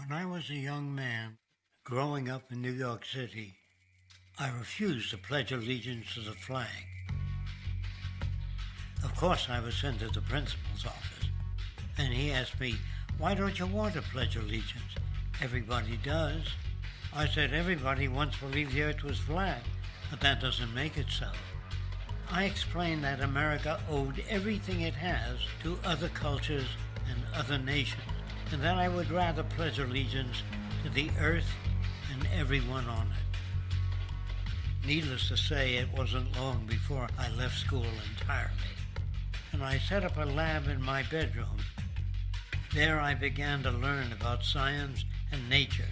When I was a young man growing up in New York City, I refused to pledge allegiance to the flag. Of course, I was sent to the principal's office, and he asked me, "Why don't you want to pledge allegiance? Everybody does." I said, "Everybody once believed the earth was flat, but that doesn't make it so." I explained that America owed everything it has to other cultures and other nations, and that I would rather pledge allegiance to the earth and everyone on it. Needless to say, it wasn't long before I left school entirely, and I set up a lab in my bedroom. There I began to learn about science and nature.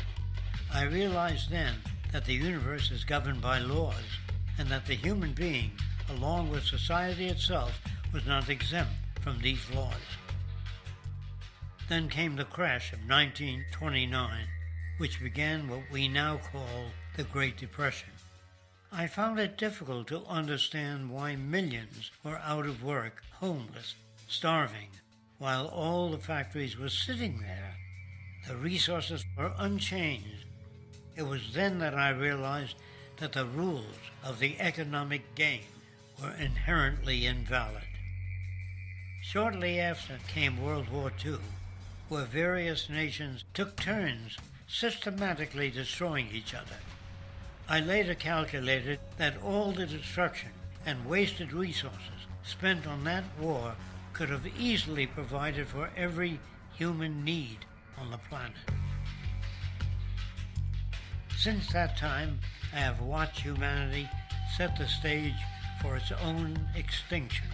I realized then that the universe is governed by laws, and that the human being, along with society itself, was not exempt from these laws. Then came the crash of 1929, which began what we now call the Great Depression. I found it difficult to understand why millions were out of work, homeless, starving, while all the factories were sitting there. The resources were unchanged. It was then that I realized that the rules of the economic game were inherently invalid. Shortly after came World War II, where various nations took turns systematically destroying each other. I later calculated that all the destruction and wasted resources spent on that war could have easily provided for every human need on the planet. Since that time, I have watched humanity set the stage for its own extinction.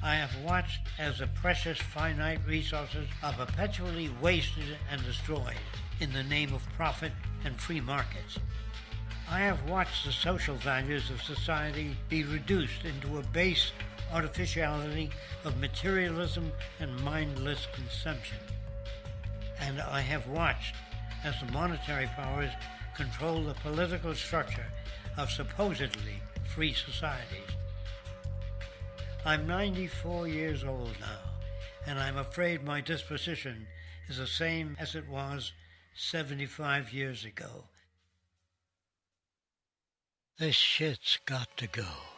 I have watched as the precious finite resources are perpetually wasted and destroyed in the name of profit and free markets. I have watched the social values of society be reduced into a base artificiality of materialism and mindless consumption. And I have watched as the monetary powers control the political structure of supposedly free societies. I'm 94 years old now, and I'm afraid my disposition is the same as it was 75 years ago. This shit's got to go.